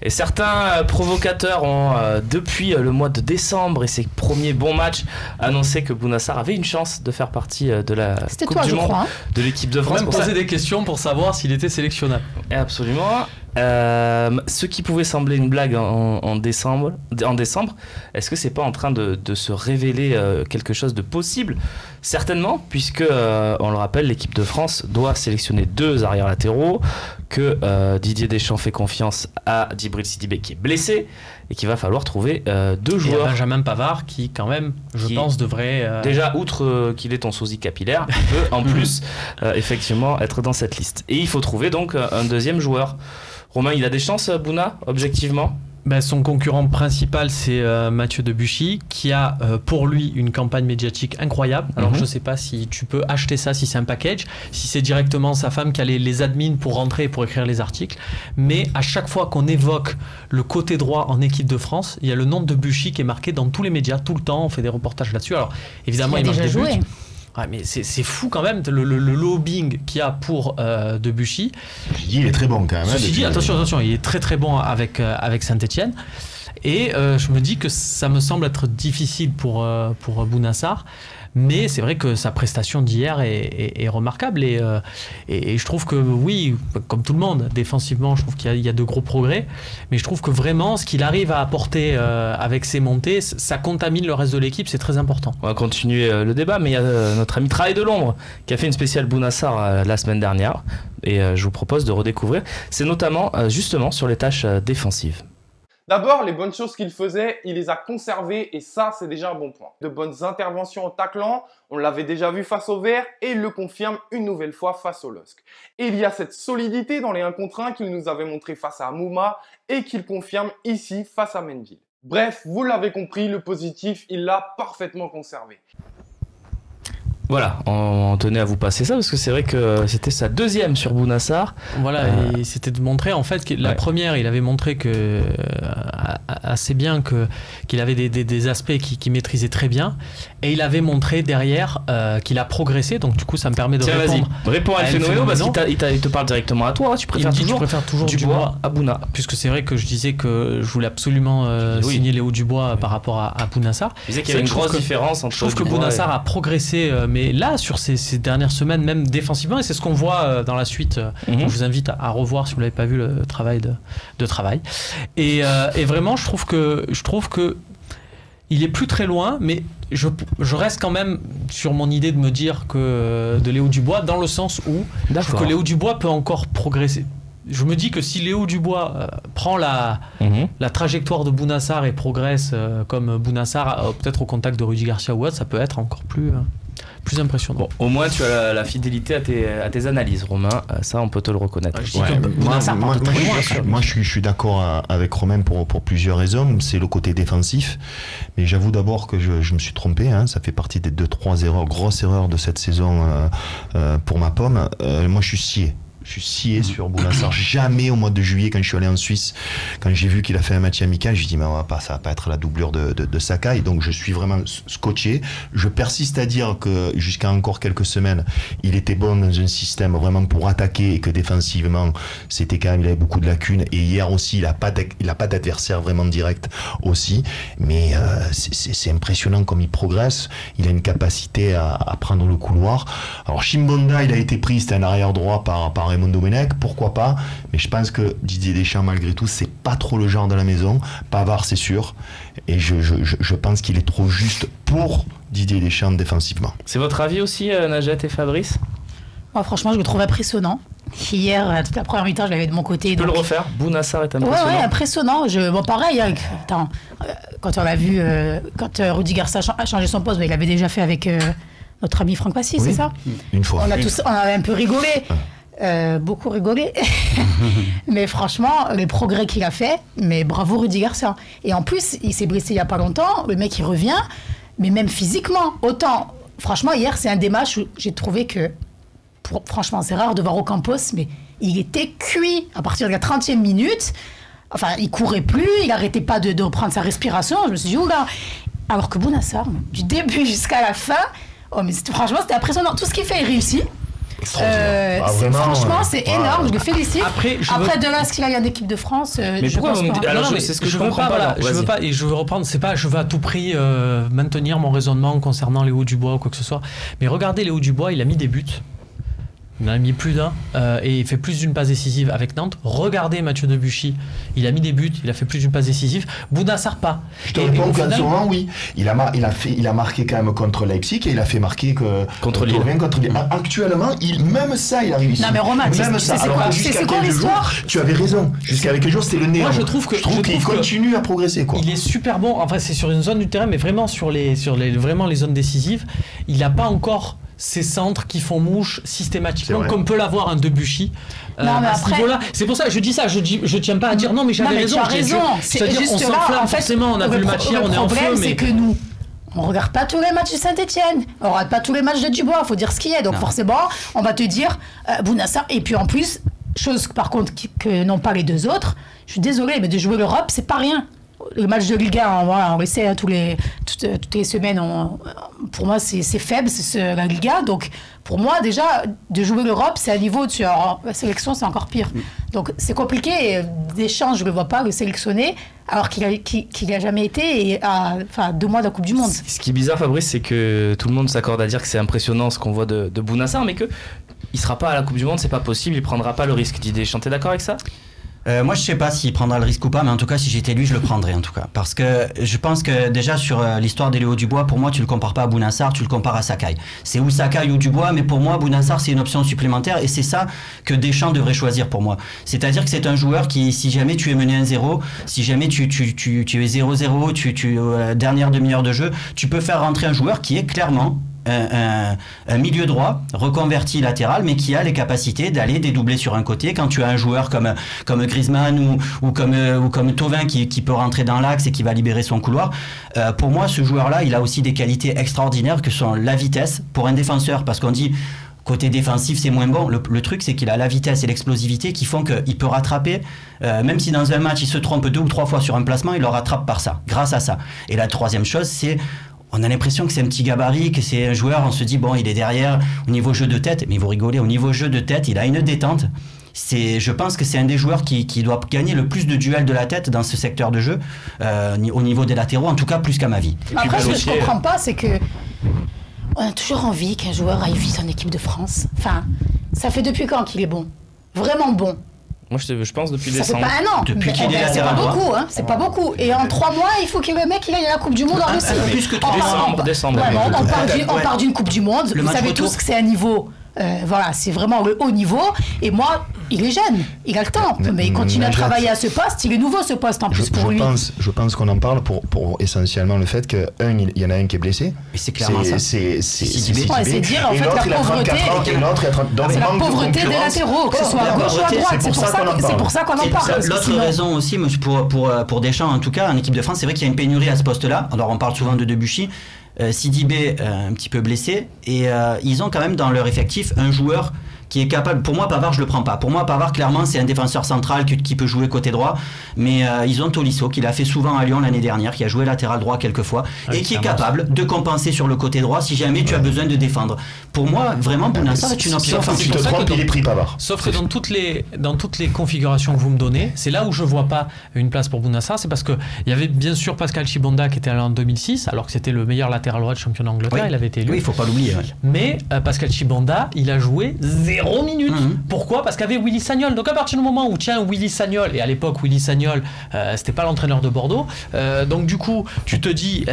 Et certains provocateurs ont, depuis le mois de décembre et ses premiers bons matchs, annoncé que Bouna Sarr avait une chance de faire partie de la Coupe du Monde, de l'équipe de France. On même posé des questions pour savoir s'il était sélectionnable. Absolument. Ce qui pouvait sembler une blague en décembre, est-ce que c'est pas en train de se révéler quelque chose de possible? Certainement, puisque on le rappelle, l'équipe de France doit sélectionner 2 arrières latéraux, que Didier Deschamps fait confiance à Djibril Sidibé qui est blessé et qu'il va falloir trouver 2 joueurs. Et Benjamin Pavard qui quand même, je pense, devrait... Déjà, outre qu'il est ton sosie capillaire, il peut en plus effectivement être dans cette liste. Et il faut trouver donc un deuxième joueur. Romain, il a des chances, Bouna, objectivement? Son concurrent principal, c'est Mathieu Debuchy, qui a pour lui une campagne médiatique incroyable. Alors je ne sais pas si tu peux acheter ça, si c'est un package, si c'est directement sa femme qui a les admins pour rentrer et pour écrire les articles. Mais à chaque fois qu'on évoque le côté droit en équipe de France, il y a le nom de Debuchy qui est marqué dans tous les médias, tout le temps. On fait des reportages là-dessus. Alors évidemment, il marque des buts. Ouais, mais c'est fou quand même le lobbying qu'il y a pour Debuchy. Il est très bon quand même. Ceci dit, attention, il est très très bon avec Saint-Etienne. Et je me dis que ça me semble être difficile pour Bouna Sarr. Mais c'est vrai que sa prestation d'hier est remarquable et je trouve que oui, comme tout le monde, défensivement, je trouve qu'il y a de gros progrès. Mais je trouve que vraiment, ce qu'il arrive à apporter avec ses montées, ça contamine le reste de l'équipe, c'est très important. On va continuer le débat, mais il y a notre ami Travail de l'ombre qui a fait une spéciale Bouna Sarr la semaine dernière et je vous propose de redécouvrir. C'est notamment justement sur les tâches défensives. D'abord, les bonnes choses qu'il faisait, il les a conservées et ça, c'est déjà un bon point. De bonnes interventions en taclant, on l'avait déjà vu face au Vert et il le confirme une nouvelle fois face au LOSC. Et il y a cette solidité dans les 1 contre 1 qu'il nous avait montré face à Amouma et qu'il confirme ici face à Menville. Bref, vous l'avez compris, le positif, il l'a parfaitement conservé. Voilà, on tenait à vous passer ça parce que c'est vrai que c'était sa 2e sur Bouna Sarr. Voilà, et c'était de montrer en fait que la première, il avait montré que assez bien qu'il avait des aspects qu'il maîtrisait très bien, et il avait montré derrière qu'il a progressé. Donc du coup, ça me permet de répondre. Réponds à Elfenoéo parce qu'il te parle directement à toi. Tu préfères toujours Dubois à Bouna, puisque c'est vrai que je disais que je voulais absolument signer Léo Dubois par rapport à Bouna Sarr. Je disais qu'il y avait une grosse différence entre. Je trouve que Bouna Sarr a progressé, mais là sur ces dernières semaines, même défensivement, et c'est ce qu'on voit dans la suite. Je vous invite à revoir si vous l'avez pas vu le travail de travail. Et vraiment, je trouve que il est plus très loin, mais je reste quand même sur mon idée de me dire que de Léo Dubois, dans le sens où je trouve que Léo Dubois peut encore progresser. Je me dis que si Léo Dubois prend la trajectoire de Bouna Sarr et progresse comme Bouna Sarr, peut-être au contact de Rudy Garcia ou autre, ça peut être encore plus impressionnant. Bon, au moins tu as la fidélité à tes analyses, Romain, ça on peut te le reconnaître. Moi je suis d'accord avec Romain pour plusieurs raisons. C'est le côté défensif, mais j'avoue d'abord que je me suis trompé, ça fait partie des 2-3 grosses erreurs de cette saison pour ma pomme. Moi je suis scié. Je suis scié sur Bouna Sarr. Jamais au mois de juillet, quand je suis allé en Suisse, quand j'ai vu qu'il a fait un match amical, je dis mais ça va pas être la doublure de Sakai. Donc je suis vraiment scotché. Je persiste à dire que jusqu'à encore quelques semaines, il était bon dans un système vraiment pour attaquer et que défensivement, c'était quand même, il avait beaucoup de lacunes. Et hier aussi, il a pas d'adversaire vraiment direct aussi. Mais c'est impressionnant comme il progresse. Il a une capacité à prendre le couloir. Alors Chimbonda, il a été pris, c'était un arrière droit par Raymond Domenech, pourquoi pas, mais je pense que Didier Deschamps, malgré tout, c'est pas trop le genre de la maison. Pavard, c'est sûr, et je pense qu'il est trop juste pour Didier Deschamps défensivement. C'est votre avis aussi, Najat et Fabrice? Moi, franchement, je le trouve impressionnement. Hier, toute la première mi-temps, je l'avais de mon côté. Tu peux le refaire? Bouna Sarr est impressionnant. Ouais, impressionnant. Pareil, quand on l'a vu, quand Rudy Garcia a changé son poste, il l'avait déjà fait avec notre ami Franck Passy, c'est ça? Une fois. On avait un peu rigolé. Beaucoup rigolé. Mais franchement, les progrès qu'il a fait, mais bravo Rudy Garcia. Et en plus, il s'est blessé il n'y a pas longtemps, le mec il revient, mais même physiquement. Autant, franchement, hier c'est un des matchs où j'ai trouvé que, franchement c'est rare de voir Ocampos, mais il était cuit à partir de la 30e minute. Enfin, il courait plus, il arrêtait pas de reprendre sa respiration. Je me suis dit, oula. Alors que Bouna Sarr, du début jusqu'à la fin, franchement c'était impressionnant. Tout ce qu'il fait, il réussit. extraordinaire. Franchement, c'est énorme, je le félicite. Après, de là, est-ce qu'il y a une équipe de France mais pourquoi c'est ce que je comprends pas. Je veux pas, et je veux reprendre, c'est pas je veux à tout prix maintenir mon raisonnement concernant Léo Dubois ou quoi que ce soit. Mais regardez Léo Dubois, il a mis des buts. Il en a mis plus d'un et il fait plus d'une passe décisive avec Nantes. Regardez Mathieu Debuchy, il a mis des buts, il a fait plus d'une passe décisive. Bounassar pas. Je te réponds qu'en ce moment, oui. Il a marqué quand même contre Leipzig et il a fait marquer contre Lille. Actuellement, même ça, il a réussi. Non mais Romain, c'est quoi l'histoire? Tu avais raison. Jusqu'à quelques jours, c'était le néant. Moi, je trouve qu'il continue à progresser, quoi. Il est super bon. Enfin, c'est sur une zone du terrain, mais vraiment sur les zones décisives, il n'a pas encore ces centres qui font mouche systématiquement, comme peut l'avoir un Debuchy. À ce niveau-là, c'est pour ça que je dis ça. Je tiens pas à dire non, mais j'avais raison. Tu as raison. C'est-à-dire on s'enflamme forcément. On a vu le match hier, on est en feu. Le problème, c'est que nous, on regarde pas tous les matchs de Saint-Etienne. On regarde pas tous les matchs de Dubois. Faut dire ce qu'il y a. Donc forcément, on va te dire Bounassar. Et puis en plus, chose par contre que n'ont pas les deux autres. Je suis désolée, mais de jouer l'Europe, c'est pas rien. Le match de Ligue 1, on essaie toutes les semaines. Pour moi, c'est faible, c'est la Ligue 1. Donc, pour moi, déjà, de jouer l'Europe, c'est un niveau au-dessus. Alors, la sélection, c'est encore pire. Donc, c'est compliqué. Et Deschamps, je ne le vois pas le sélectionner, alors qu'il n'a jamais été à 2 mois de la Coupe du Monde. Ce qui est bizarre, Fabrice, c'est que tout le monde s'accorde à dire que c'est impressionnant ce qu'on voit de Bounassar, mais qu'il ne sera pas à la Coupe du Monde, c'est pas possible, il ne prendra pas le risque. Didier Deschamps, t'es d'accord avec ça ? Moi je sais pas s'il prendra le risque ou pas, mais en tout cas si j'étais lui je le prendrais en tout cas, parce que je pense que déjà sur l'histoire de Léo Dubois, pour moi tu le compares pas à Bounassar, tu le compares à Sakai. C'est ou Sakai ou Dubois, mais pour moi Bounassar c'est une option supplémentaire et c'est ça que Deschamps devrait choisir pour moi. C'est-à-dire que c'est un joueur qui, si jamais tu es mené 1-0, si jamais tu es 0-0, dernière demi-heure de jeu, tu peux faire rentrer un joueur qui est clairement un milieu droit reconverti latéral, mais qui a les capacités d'aller dédoubler sur un côté. Quand tu as un joueur comme Griezmann ou comme Thauvin qui peut rentrer dans l'axe et qui va libérer son couloir, pour moi ce joueur-là il a aussi des qualités extraordinaires que sont la vitesse pour un défenseur, parce qu'on dit côté défensif c'est moins bon, le truc c'est qu'il a la vitesse et l'explosivité qui font qu'il peut rattraper, même si dans un match il se trompe 2 ou 3 fois sur un placement, il le rattrape par ça, grâce à ça. Et la troisième chose, c'est on a l'impression que c'est un petit gabarit, que c'est un joueur, on se dit bon il est derrière au niveau jeu de tête, mais vous rigolez, au niveau jeu de tête il a une détente. Je pense que c'est un des joueurs qui doit gagner le plus de duels de la tête dans ce secteur de jeu, au niveau des latéraux, en tout cas plus qu'à ma vie. Après ce que je comprends pas, c'est que on a toujours envie qu'un joueur aille vite en équipe de France. Enfin, ça fait depuis quand qu'il est bon? Vraiment bon? Moi, je pense depuis décembre. Ça fait pas un an. Depuis qu'il est c'est pas beaucoup, hein. C'est pas beaucoup. Et en 3 mois, il faut que le mec il aille à la Coupe du Monde en Russie. Plus que décembre. Ouais, on part d'une Coupe du Monde. Vous savez tous que c'est un niveau. Voilà, c'est vraiment le haut niveau. Et moi, il est jeune, il a le temps, mais il continue à travailler à ce poste. Il est nouveau ce poste en plus pour lui. Je pense qu'on en parle pour essentiellement le fait qu'il y en a un qui est blessé. Mais c'est clairement ça. C'est dire en fait la pauvreté. C'est la pauvreté des latéraux, que ce soit à gauche ou à droite. C'est pour ça qu'on en parle. L'autre raison aussi, pour Deschamps en tout cas, en équipe de France, c'est vrai qu'il y a une pénurie à ce poste-là. Alors on parle souvent de Debuchy. Sidibé un petit peu blessé et ils ont quand même dans leur effectif un joueur qui est capable. Pour moi Pavard je le prends pas. Pour moi Pavard clairement c'est un défenseur central qui peut jouer côté droit, mais ils ont Tolisso qui l'a fait souvent à Lyon l'année dernière, qui a joué latéral droit quelques fois et qui est capable de compenser sur le côté droit si jamais tu as besoin de défendre. Pour moi vraiment Bounassar c'est une option. Si tu te trompes, il est pris Pavard. Sauf que dans toutes les configurations que vous me donnez, c'est là où je vois pas une place pour Bounassar, c'est parce que il y avait bien sûr Pascal Chibonda qui était allé en 2006 alors que c'était le meilleur latéral droit de championnat d'Angleterre, il avait été élu. Oui, il faut pas l'oublier. Ouais. Mais Pascal Chibonda, il a joué 0 minutes. Pourquoi? Parce qu'il y avait Willy Sagnol. Donc à partir du moment où Willy Sagnol, et à l'époque Willy Sagnol c'était pas l'entraîneur de Bordeaux, donc du coup tu te dis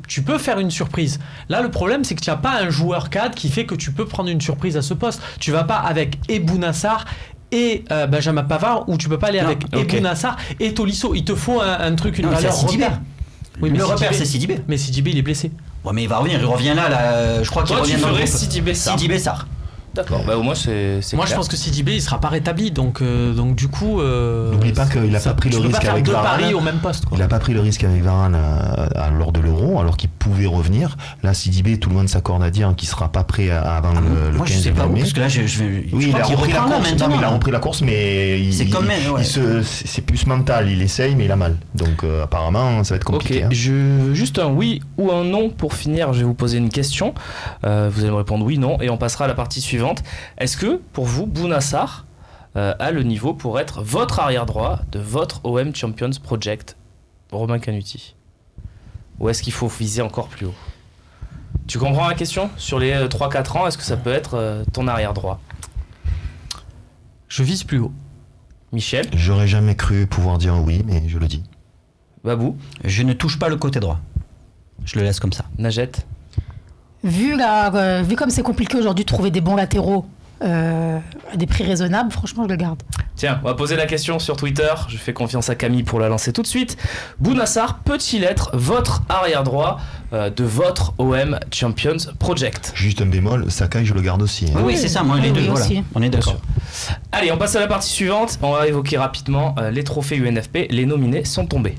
tu peux faire une surprise. Là, le problème, c'est que tu n'as pas un joueur cadre qui fait que tu peux prendre une surprise à ce poste. Tu vas pas avec Bounassar et Benjamin Pavard, ou tu peux pas aller avec Bounassar et Tolisso. Il te faut un truc, une valeur repère. Oui, mais le repère, c'est Sidibé. Mais Sidibé, il est blessé. Ouais, mais il va revenir. Il revient là je crois qu'il revient dans le groupe. Sidibé Sarr. D'accord, au moins c'est moi clair. Je pense que Sidibé il sera pas rétabli, donc du coup n'oublie pas qu'il a pas pris le risque avec Varane. Paris au même poste, quoi. Il a pas pris le risque avec Varane lors de l'Euro, alors qu'il pouvait revenir. Là Sidibé, tout le monde s'accorde à dire qu'il sera pas prêt avant le 15 mai. Moi je sais pas où, parce que là il a repris la course. Il a repris la course, mais c'est plus mental. Il essaye, mais il a mal. Donc apparemment ça va être compliqué. Juste un oui ou un non pour finir. Je vais vous poser une question. Vous allez me répondre oui, non, et on passera à la partie suivante. suivante. Est-ce que, pour vous, Bouna Sarr a le niveau pour être votre arrière-droit de votre OM Champions Project, Romain Canuti? Ou est-ce qu'il faut viser encore plus haut? Tu comprends la question? Sur les 3-4 ans, est-ce que ça peut être ton arrière-droit? Je vise plus haut. Michel? J'aurais jamais cru pouvoir dire oui, mais je le dis. Babou? Je ne touche pas le côté droit. Je le laisse comme ça. Najette? Vu comme c'est compliqué aujourd'hui de trouver des bons latéraux à des prix raisonnables, franchement, je le garde. Tiens, on va poser la question sur Twitter. Je fais confiance à Camille pour la lancer tout de suite. Bouna Sarr peut-il être votre arrière-droit de votre OM Champions Project? Juste un bémol, Sakai, je le garde aussi. Hein. Oui, c'est ça, moi, les deux, voilà. Aussi. On est d'accord. Allez, on passe à la partie suivante. On va évoquer rapidement les trophées UNFP. Les nominés sont tombés.